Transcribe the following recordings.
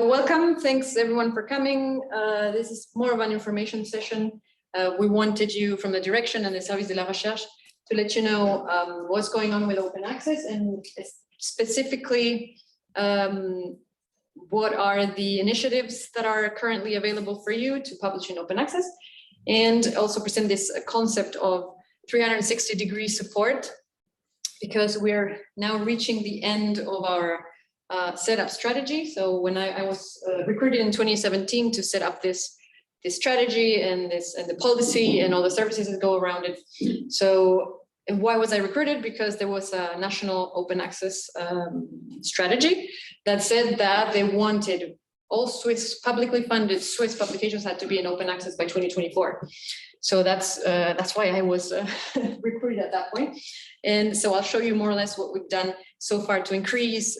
Welcome, thanks everyone for coming. This is more of an information session. We wanted you from the direction and the Service de la Recherche to let you know what's going on with open access and specifically what are the initiatives that are currently available for you to publish in open access, and also present this concept of 360-degree support, because we're now reaching the end of our setup strategy. So when I was recruited in 2017 to set up this strategy and the policy and all the services that go around it. So why was I recruited? Because there was a national open access strategy that said that they wanted all Swiss publicly funded Swiss publications had to be in open access by 2024. So that's why I was recruited at that point. And so I'll show you more or less what we've done so far to increase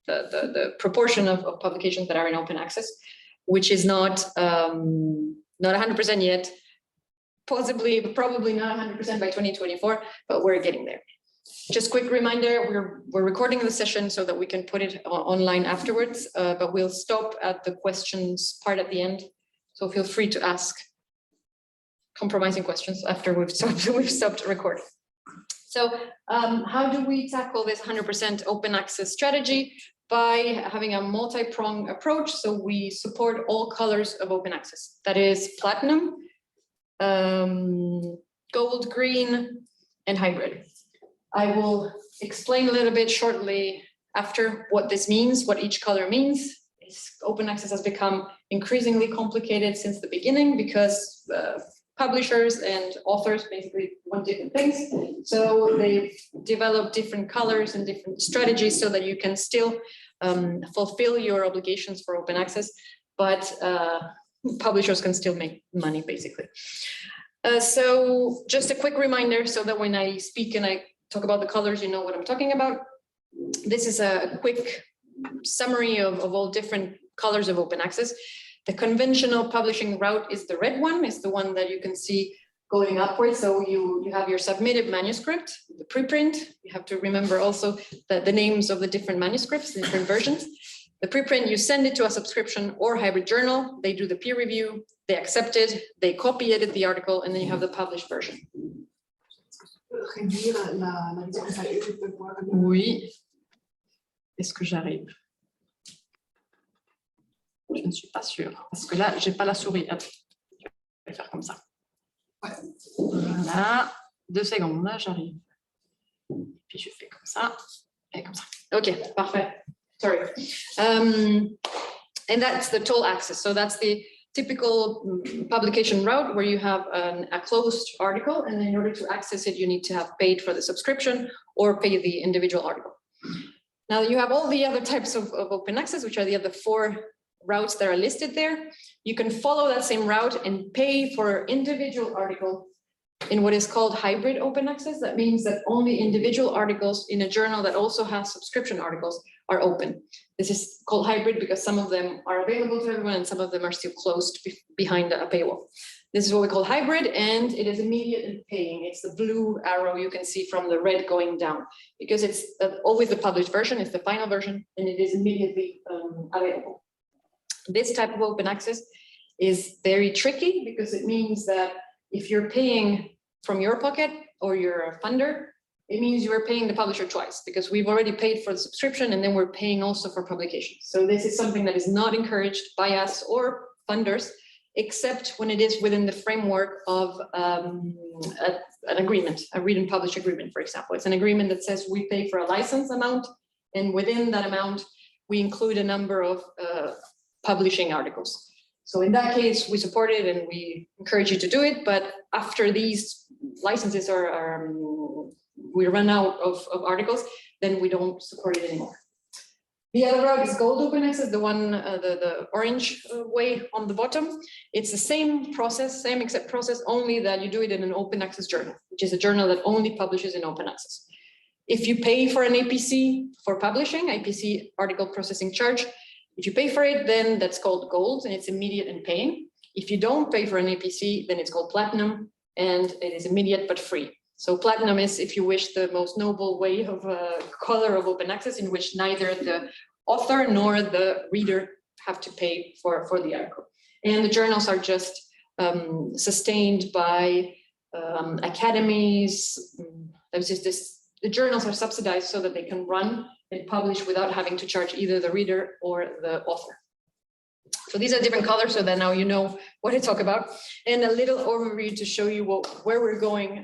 the proportion of publications that are in open access, which is not 100% yet, probably not 100% by 2024, but we're getting there. Just quick reminder, we're recording the session so that we can put it online afterwards, but we'll stop at the questions part at the end. So feel free to ask compromising questions after we've stopped recording. So how do we tackle this 100% open access strategy? By having a multi-pronged approach. So we support all colors of open access. That is platinum, gold, green, and hybrid. I will explain a little bit shortly after what this means, what each color means. Open access has become increasingly complicated since the beginning because publishers and authors basically want different things. So they've developed different colors and different strategies so that you can still fulfill your obligations for open access, but publishers can still make money, basically. So just a quick reminder so that when I speak and I talk about the colors, you know what I'm talking about. This is a quick summary of all different colors of open access. The conventional publishing route is the red one, is the one that you can see going upwards. So you have your submitted manuscript, the preprint. You have to remember also the names of the different manuscripts, the different versions. The preprint, you send it to a subscription or hybrid journal. They do the peer review, they accept it, they copy edit the article, and then you have the published version. Oui. Est-ce que j'arrive? Je ne suis pas sûre, parce que là, j'ai pas la souris. Attends, je vais faire comme ça. Voilà, 2 secondes, là, j'arrive. Puis je fais comme ça, et comme ça. Okay, parfait. Sorry. And that's the toll access. So that's the typical publication route where you have a closed article, and in order to access it, you need to have paid for the subscription or pay the individual article. Now you have all the other types of open access, which are the other 4 routes that are listed there. You can follow that same route and pay for individual article in what is called hybrid open access. That means that only individual articles in a journal that also has subscription articles are open. This is called hybrid because some of them are available to everyone and some of them are still closed behind a paywall. This is what we call hybrid, and it is immediate in paying. It's the blue arrow you can see from the red going down, because it's always the published version, it's the final version, and it is immediately available. This type of open access is very tricky because it means that if you're paying from your pocket or you're a funder, it means you are paying the publisher twice, because we've already paid for the subscription and then we're paying also for publication. So this is something that is not encouraged by us or funders, except when it is within the framework of an agreement, a read and publish agreement, for example. It's an agreement that says we pay for a license amount, and within that amount, we include a number of publishing articles. So in that case, we support it and we encourage you to do it. But after these licenses we run out of articles, then we don't support it anymore. The other route is gold open access, the one, the orange way on the bottom. It's the same process, same exact process, only that you do it in an open access journal, which is a journal that only publishes in open access. If you pay for an APC for publishing, APC article processing charge, if you pay for it, then that's called gold and it's immediate in paying. If you don't pay for an APC, then it's called platinum and it is immediate but free. So platinum is, if you wish, the most noble way of color of open access, in which neither the author nor the reader have to pay for the article. And the journals are just sustained by academies. The journals are subsidized so that they can run and publish without having to charge either the reader or the author. So these are different colors, so that now you know what I talk about. And a little overview to show you where we're going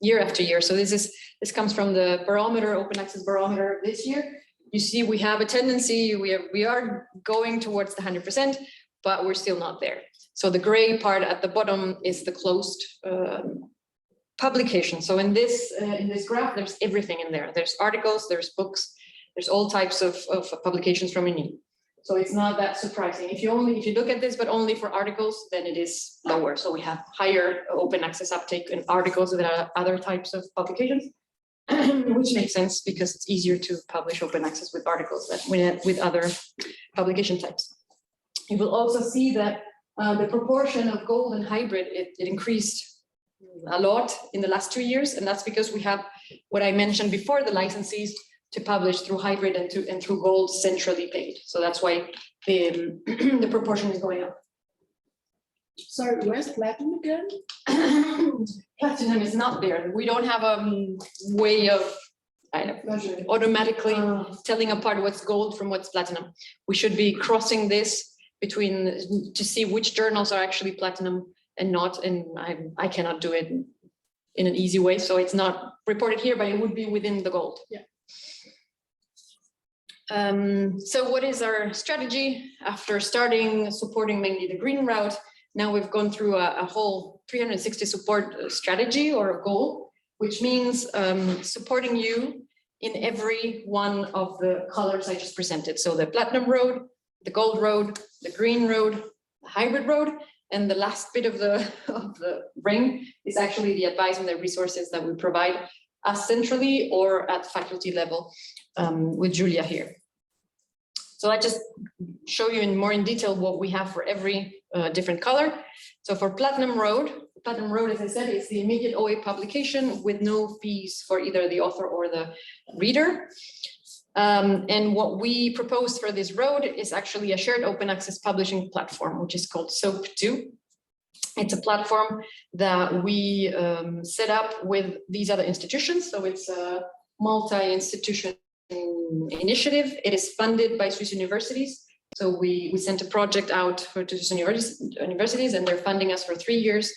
year after year. So this comes from the barometer, open access barometer this year. You see, we have a tendency, we are going towards the 100%, but we're still not there. So the gray part at the bottom is the closed publication. So in this graph, there's everything in there. There's articles, there's books, there's all types of publications from UNIL. So it's not that surprising. If you look at this, but only for articles, then it is lower. So we have higher open access uptake in articles than other types of publications, which makes sense because it's easier to publish open access with articles than with other publication types. You will also see that the proportion of gold and hybrid, it increased a lot in the last 2 years. And that's because we have what I mentioned before, the licensees to publish through hybrid and through gold centrally paid. So that's why the the proportion is going up. Sorry, where's platinum again? Platinum is not there. We don't have a way of automatically telling apart what's gold from what's platinum. We should be crossing this between to see which journals are actually platinum and not. And I cannot do it in an easy way. So it's not reported here, but it would be within the gold. Yeah. So what is our strategy after supporting mainly the green route? Now we've gone through a whole 360 support strategy or a goal, which means supporting you in every one of the colors I just presented. So the platinum road, the gold road, the green road, the hybrid road, and the last bit of the ring is actually the advice and the resources that we provide us centrally or at faculty level with Julia here. So I just show you more in detail what we have for every different color. So for Platinum Road, as I said, is the immediate OA publication with no fees for either the author or the reader. And what we propose for this road is actually a shared open access publishing platform, which is called SOAP2. It's a platform that we set up with these other institutions. So it's a multi-institution initiative. It is funded by Swiss universities. So we sent a project out to Swiss universities and they're funding us for 3 years.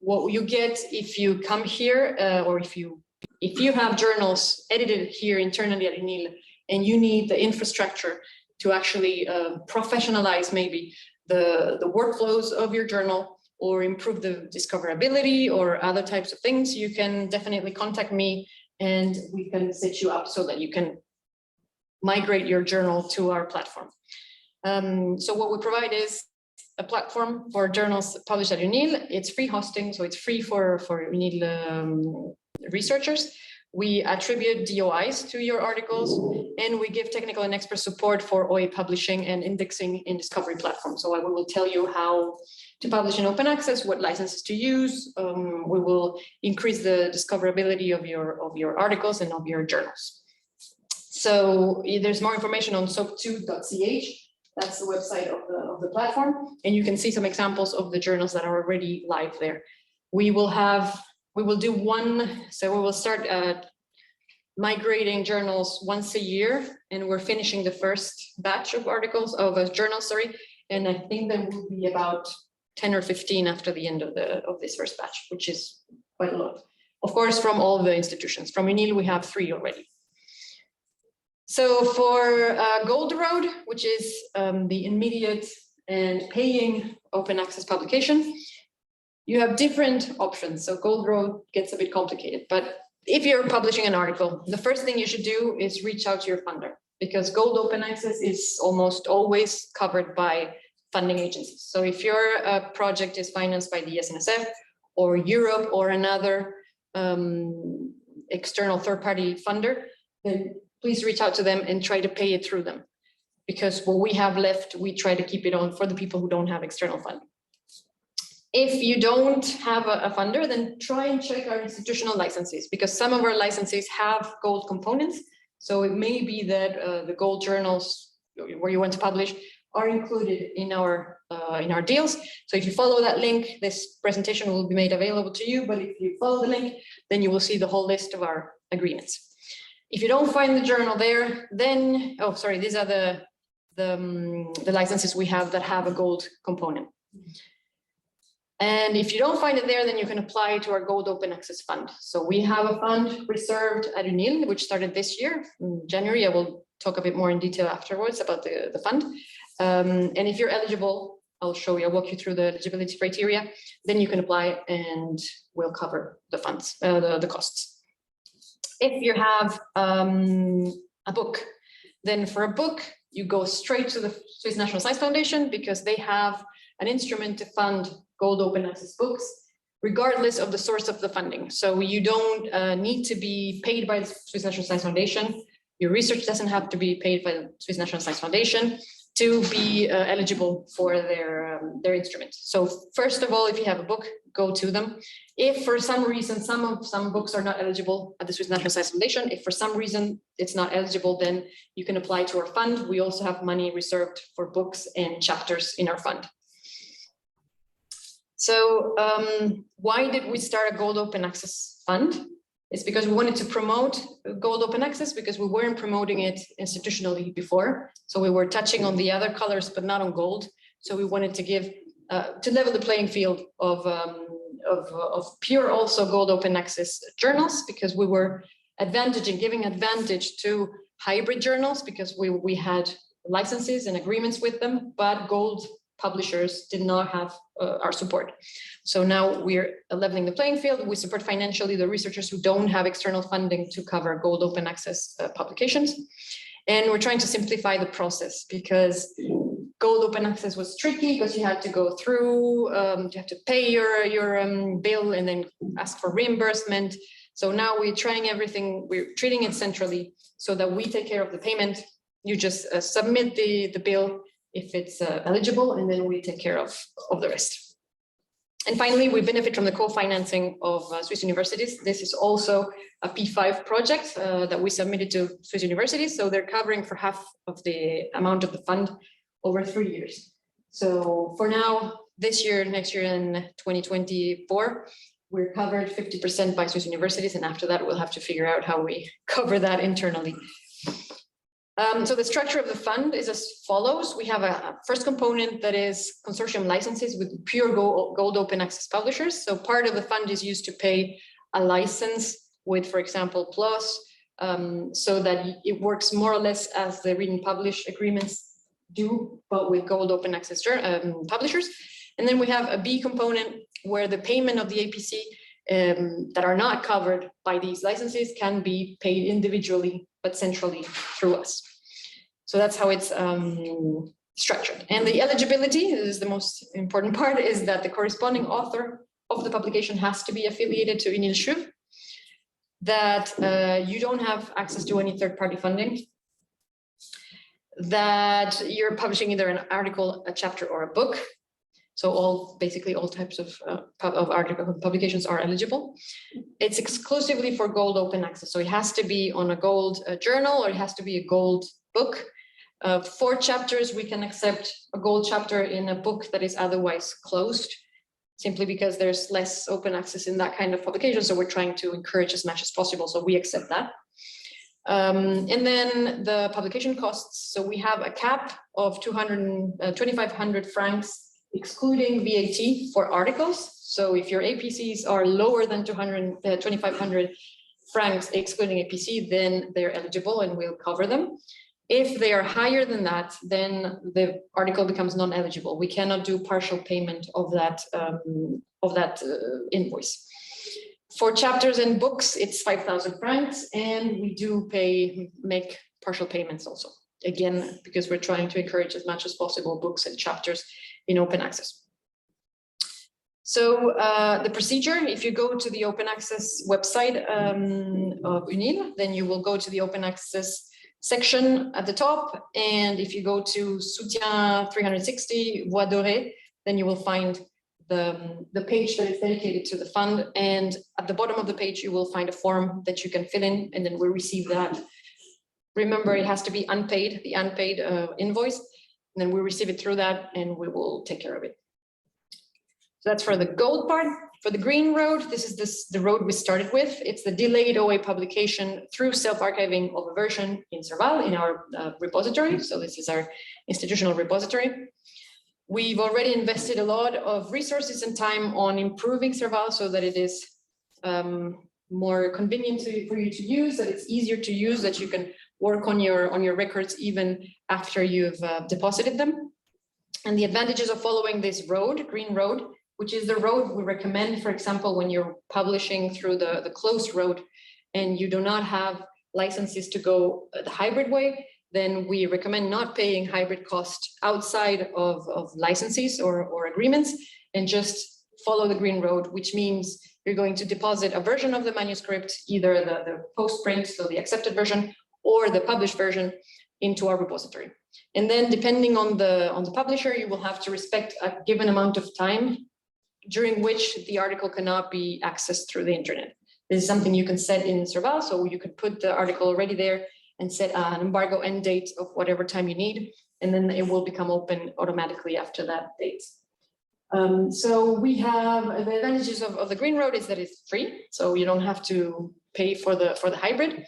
What you get if you come here or if you have journals edited here internally at UNIL and you need the infrastructure to actually professionalize maybe the workflows of your journal or improve the discoverability or other types of things, you can definitely contact me and we can set you up so that you can migrate your journal to our platform. So what we provide is a platform for journals published at UNIL. It's free hosting, so it's free for UNIL researchers. We attribute DOIs to your articles, and we give technical and expert support for OA publishing and indexing in Discovery platform. So I will tell you how to publish in open access, what licenses to use. We will increase the discoverability of your articles and of your journals. So there's more information on soap2.ch. That's the website of the platform, and you can see some examples of the journals that are already live there. We will do one, so we will start migrating journals once a year, and we're finishing the first batch of articles of a journal, and I think there will be about 10 or 15 after the end of this first batch, which is quite a lot. Of course, from all the institutions. From UNIL, we have 3 already. So for Gold Road, which is the immediate and paying open access publication, you have different options. So Gold Road gets a bit complicated, but if you're publishing an article, the first thing you should do is reach out to your funder, because Gold Open Access is almost always covered by funding agencies. So if your project is financed by the SNSF or Europe or another external third-party funder, then please reach out to them and try to pay it through them. Because what we have left, we try to keep it on for the people who don't have external funding. If you don't have a funder, then try and check our institutional licenses, because some of our licenses have gold components. So it may be that the gold journals where you want to publish are included in our deals. So if you follow that link, this presentation will be made available to you. But if you follow the link, then you will see the whole list of our agreements. If you don't find the journal there, then these are the licenses we have that have a gold component. And if you don't find it there, then you can apply to our Gold Open Access Fund. So we have a fund reserved at UNIL, which started this year in January. I will talk a bit more in detail afterwards about the fund. And if you're eligible, I'll walk you through the eligibility criteria. Then you can apply and we'll cover the funds, the costs. If you have a book, then for a book, you go straight to the Swiss National Science Foundation because they have an instrument to fund Gold Open Access books, regardless of the source of the funding. So you don't need to be paid by the Swiss National Science Foundation. Your research doesn't have to be paid by the Swiss National Science Foundation to be eligible for their instrument. So first of all, if you have a book, go to them. If for some reason some books are not eligible at the Swiss National Science Foundation, if for some reason it's not eligible, then you can apply to our fund. We also have money reserved for books and chapters in our fund. So why did we start a Gold Open Access Fund? It's because we wanted to promote Gold Open Access because we weren't promoting it institutionally before. So we were touching on the other colors, but not on gold. So we wanted to give, to level the playing field of pure also Gold Open Access journals, because we were giving advantage to hybrid journals because we had licenses and agreements with them, but gold publishers did not have our support. So now we're leveling the playing field. We support financially the researchers who don't have external funding to cover Gold Open Access publications. And we're trying to simplify the process because Gold Open Access was tricky because you had to go through, you have to pay your bill and then ask for reimbursement. So now we're trying everything, we're treating it centrally so that we take care of the payment. You just submit the bill if it's eligible, and then we take care of the rest. And finally, we benefit from the co-financing of Swiss universities. This is also a P5 project that we submitted to Swiss universities. So they're covering for half of the amount of the fund over 3 years. So for now, this year, next year, and 2024, we're covered 50% by Swiss universities. And after that, we'll have to figure out how we cover that internally. So the structure of the fund is as follows. We have a first component that is consortium licenses with pure Gold Open Access publishers. So part of the fund is used to pay a license with, for example, PLOS, so that it works more or less as the read and publish agreements do, but with Gold Open Access publishers. And then we have a B component where the payment of the APC that are not covered by these licenses can be paid individually, but centrally through us. So that's how it's structured. And the eligibility, this is the most important part, is that the corresponding author of the publication has to be affiliated to UNIL SCHUV, that you don't have access to any third-party funding, that you're publishing either an article, a chapter, or a book. So basically all types of article publications are eligible. It's exclusively for Gold Open Access. So it has to be on a gold journal, or it has to be a gold book. 4 chapters, we can accept a gold chapter in a book that is otherwise closed, simply because there's less open access in that kind of publication. So we're trying to encourage as much as possible. So we accept that. And then the publication costs. So we have a cap of 2,500 francs excluding VAT for articles. So if your APCs are lower than 2,500 francs excluding APC, then they're eligible and we'll cover them. If they are higher than that, then the article becomes non-eligible. We cannot do partial payment of that invoice. For chapters and books, it's 5,000 francs, and we do make partial payments also. Again, because we're trying to encourage as much as possible books and chapters in open access. So the procedure, if you go to the open access website of UNIL, then you will go to the open access section at the top. And if you go to Soutien 360 Voix Dorée, then you will find the page that is dedicated to the fund. And at the bottom of the page, you will find a form that you can fill in, and then we'll receive that Remember, it has to be unpaid, the unpaid invoice, and then we receive it through that and we will take care of it. So that's for the gold part. For the green road, this is the road we started with. It's the delayed OA publication through self-archiving of a version in Serval in our repository. So this is our institutional repository. We've already invested a lot of resources and time on improving Serval so that it is more convenient for you to use, that it's easier to use, that you can work on your records even after you've deposited them. And the advantages of following this road, green road, which is the road we recommend, for example, when you're publishing through the closed road and you do not have licenses to go the hybrid way, then we recommend not paying hybrid cost outside of licenses or agreements and just follow the green road, which means you're going to deposit a version of the manuscript, either the post-print, so the accepted version, or the published version into our repository. And then depending on the publisher, you will have to respect a given amount of time during which the article cannot be accessed through the internet. This is something you can set in Serval, so you can put the article already there and set an embargo end date of whatever time you need, and then it will become open automatically after that date. So we have the advantages of the green road is that it's free, so you don't have to pay for the hybrid.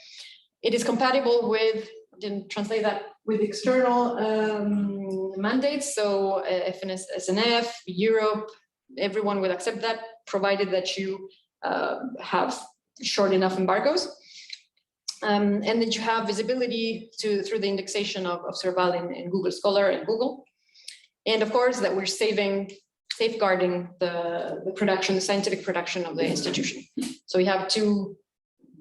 It is compatible with, didn't translate that, with external mandates, so FNS, SNF, Europe, everyone will accept that, provided that you have short enough embargoes. And that you have visibility through the indexation of Serval in Google Scholar and Google. And of course, that we're safeguarding the production, the scientific production of the institution. So we have two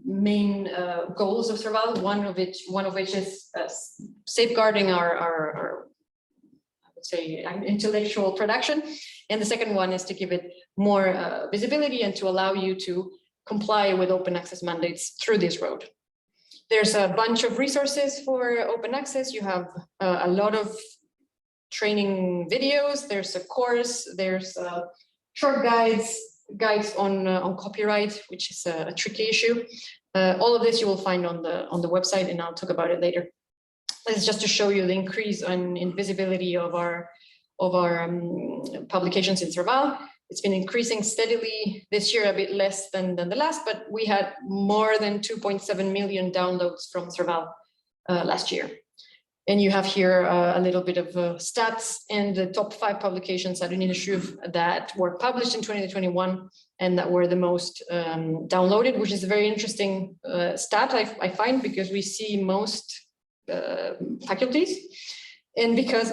main goals of Serval, one of which is safeguarding our I would say, intellectual production. And the second one is to give it more visibility and to allow you to comply with open access mandates through this road. There's a bunch of resources for open access. You have a lot of training videos. There's a course, there's short guides on copyright, which is a tricky issue. All of this you will find on the website, and I'll talk about it later. This is just to show you the increase in visibility of our publications in Serval. It's been increasing steadily this year, a bit less than the last, but we had more than 2.7 million downloads from Serval last year. And you have here a little bit of stats and the top 5 publications at UNIDESUV that were published in 2021 and that were the most downloaded, which is a very interesting stat I find, because we see most faculties, and because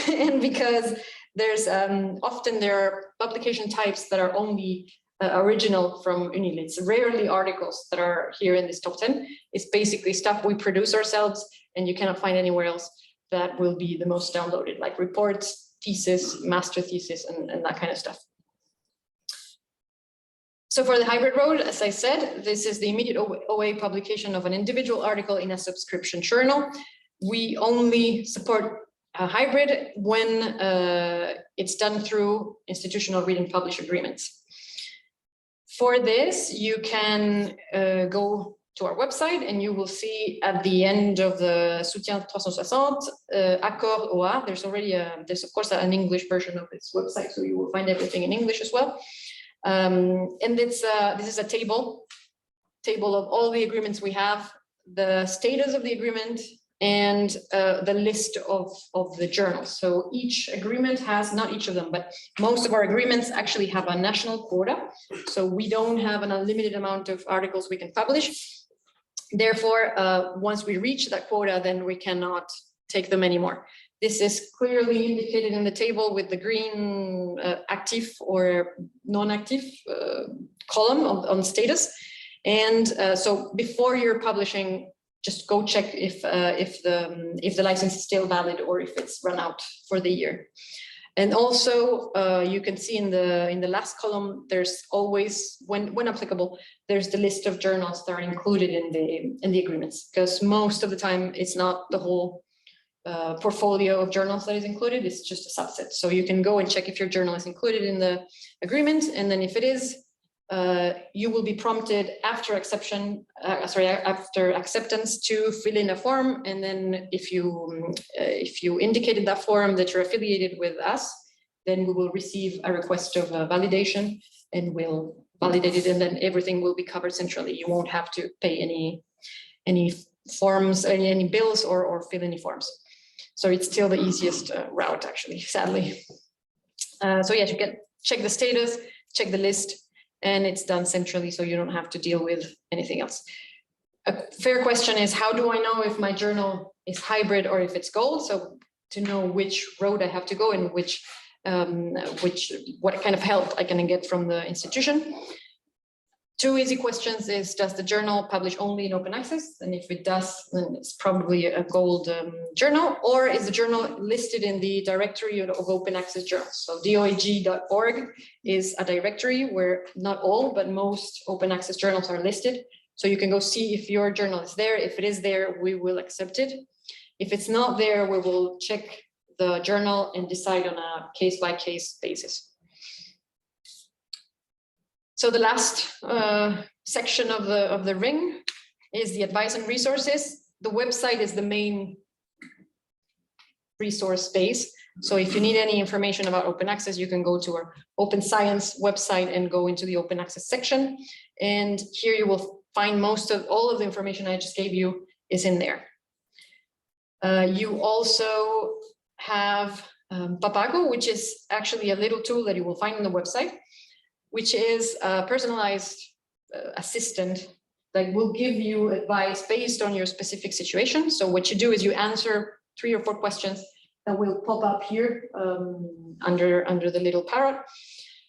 and because there's often there are publication types that are only original from UNIL. It's rarely articles that are here in this top 10. It's basically stuff we produce ourselves and you cannot find anywhere else that will be the most downloaded, like reports, thesis, master thesis, and that kind of stuff. So for the hybrid road, as I said, this is the immediate OA publication of an individual article in a subscription journal. We only support a hybrid when it's done through institutional read and publish agreements. For this, you can go to our website and you will see at the end of the Soutien 360, Accord OA, there's already there's of course an English version of this website, so you will find everything in English as well. And this is a table of all the agreements we have, the status of the agreement, and the list of the journals. So each agreement has, not each of them, but most of our agreements actually have a national quota. So we don't have an unlimited amount of articles we can publish. Therefore, once we reach that quota, then we cannot take them anymore. This is clearly indicated in the table with the green active or non-active column on status. And so before you're publishing, just go check if the license is still valid or if it's run out for the year. And also you can see in the last column, there's always, when applicable, there's the list of journals that are included in the agreements, because most of the time it's not the whole portfolio of journals that is included, it's just a subset. So you can go and check if your journal is included in the agreement, and then if it is, you will be prompted after after acceptance to fill in a form, and then if you indicated that form that you're affiliated with us, then we will receive a request of validation, and we'll validate it, and then everything will be covered centrally. You won't have to pay any forms, any bills, or fill any forms. So it's still the easiest route, actually, sadly. So yeah, you can check the status, check the list, and it's done centrally, so you don't have to deal with anything else. A fair question is, how do I know if my journal is hybrid or if it's gold? So to know which road I have to go and what kind of help I can get from the institution. Two easy questions is, does the journal publish only in open access? And if it does, then it's probably a gold journal, or is the journal listed in the directory of open access journals? So doag.org is a directory where not all, but most open access journals are listed. So you can go see if your journal is there. If it is there, we will accept it. If it's not there, we will check the journal and decide on a case-by-case basis. So the last section of the ring is the advice and resources. The website is the main resource space. So if you need any information about open access, you can go to our Open Science website and go into the open access section. And here you will find all of the information I just gave you is in there. You also have Papago, which is actually a little tool that you will find on the website, which is a personalized assistant that will give you advice based on your specific situation. So what you do is you answer 3 or 4 questions that will pop up here under the little parrot.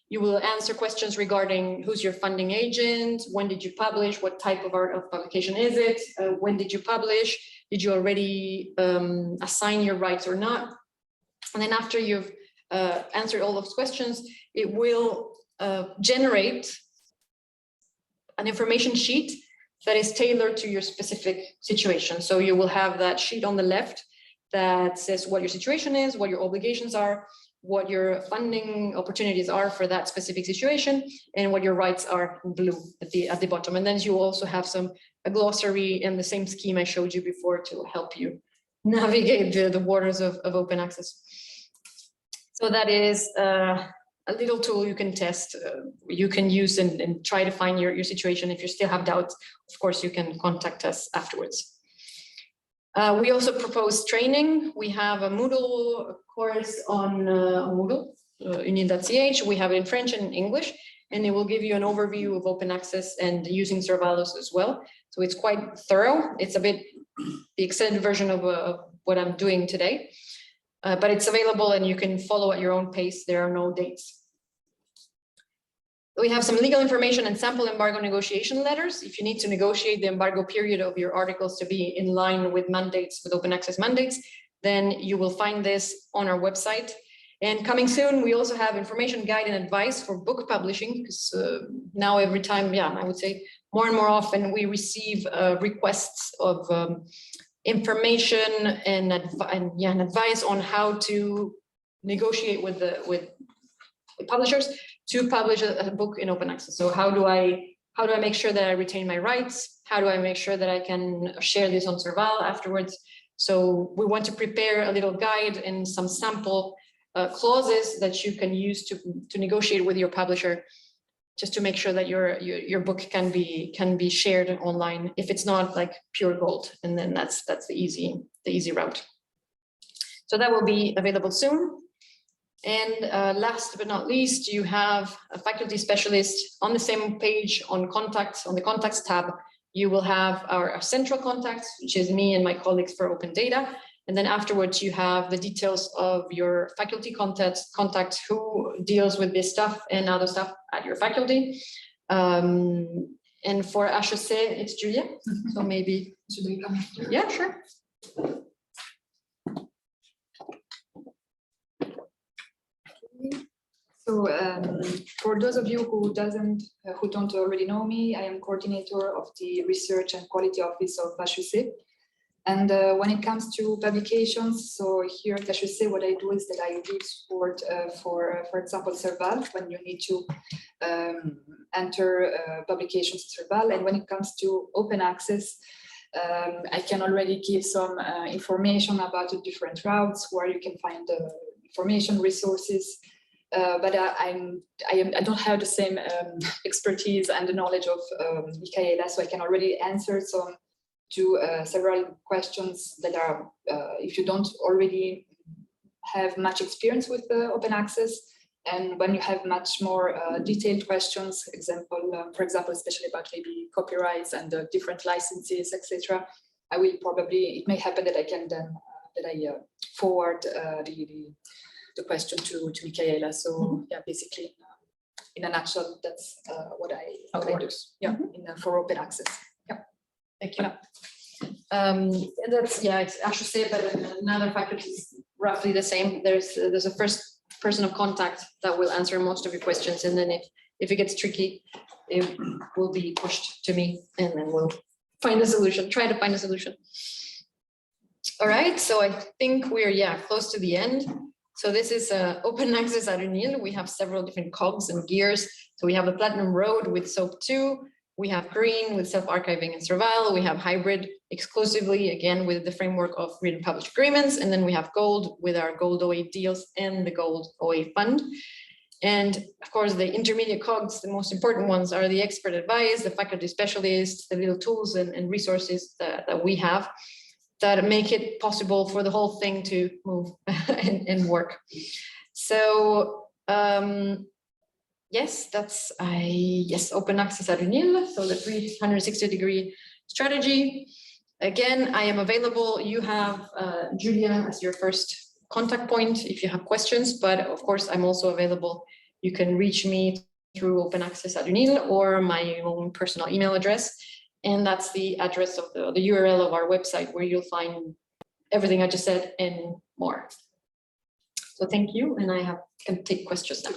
You will answer questions regarding who's your funding agent, when did you publish, what type of publication is it, when did you publish, did you already assign your rights or not? And then after you've answered all those questions, it will generate an information sheet that is tailored to your specific situation. So you will have that sheet on the left that says what your situation is, what your obligations are, what your funding opportunities are for that specific situation, and what your rights are in blue at the bottom. And then you also have a glossary in the same scheme I showed you before to help you navigate the waters of open access. So that is a little tool you can test, you can use and try to find your situation. If you still have doubts, of course, you can contact us afterwards. We also propose training. We have a Moodle course on Moodle, unit.ch. We have it in French and English, and it will give you an overview of open access and using Servalos as well. So it's quite thorough. It's a bit the extended version of what I'm doing today. But it's available and you can follow at your own pace. There are no dates. We have some legal information and sample embargo negotiation letters. If you need to negotiate the embargo period of your articles to be in line with mandates, with open access mandates, then you will find this on our website. And coming soon, we also have information guide and advice for book publishing, because now every time, I would say more and more often we receive requests of information and advice on how to negotiate with the publishers to publish a book in open access. So how do I make sure that I retain my rights? How do I make sure that I can share this on Serval afterwards? So we want to prepare a little guide and some sample clauses that you can use to negotiate with your publisher, just to make sure that your book can be shared online if it's not like pure gold, and then that's the easy route. So that will be available soon. And last but not least, you have a faculty specialist on the same page on contacts. On the contacts tab, you will have our central contacts, which is me and my colleagues for open data. And then afterwards, you have the details of your faculty contact who deals with this stuff and other stuff at your faculty. And for HEC, it's Julia. So maybe, yeah, sure. So for those of you who don't already know me, I am coordinator of the Research and Quality Office of HEC. And when it comes to publications, so here at HEC, what I do is that I give support for example, Serval, when you need to enter publications in Serval. And when it comes to open access, I can already give some information about the different routes where you can find the information resources. But I don't have the same expertise and the knowledge of Michaela, so I can already answer some to several questions that are, if you don't already have much experience with open access, and when you have much more detailed questions, for example, especially about maybe copyrights and the different licenses, etc., I will probably, it may happen that I can then forward the question to Michaela. So yeah, basically, in a nutshell, that's what I do. Yeah, for open access. Yeah. Thank you. And that's, yeah, I should say, but another faculty is roughly the same. There's a first person of contact that will answer most of your questions, and then if it gets tricky, it will be pushed to me, and then we'll find a solution, try to find a solution. All right, so I think we're close to the end. So this is open access at UNIL. We have several different cogs and gears. So we have the Platinum Road with SOAP 2. We have green with self-archiving and Serval. We have hybrid exclusively, again, with the framework of read and publish agreements. And then we have gold with our gold OA deals and the gold OA fund. And of course, the intermediate cogs, the most important ones, are the expert advice, the faculty specialists, the little tools and resources that we have that make it possible for the whole thing to move and work. So, yes, that's open access at UNIL. So the 360-degree strategy. Again, I am available. You have Julia as your first contact point if you have questions, but of course, I'm also available. You can reach me through open access at UNIL or my own personal email address. And that's the address of the URL of our website, where you'll find everything I just said and more. So thank you, and I can take questions now.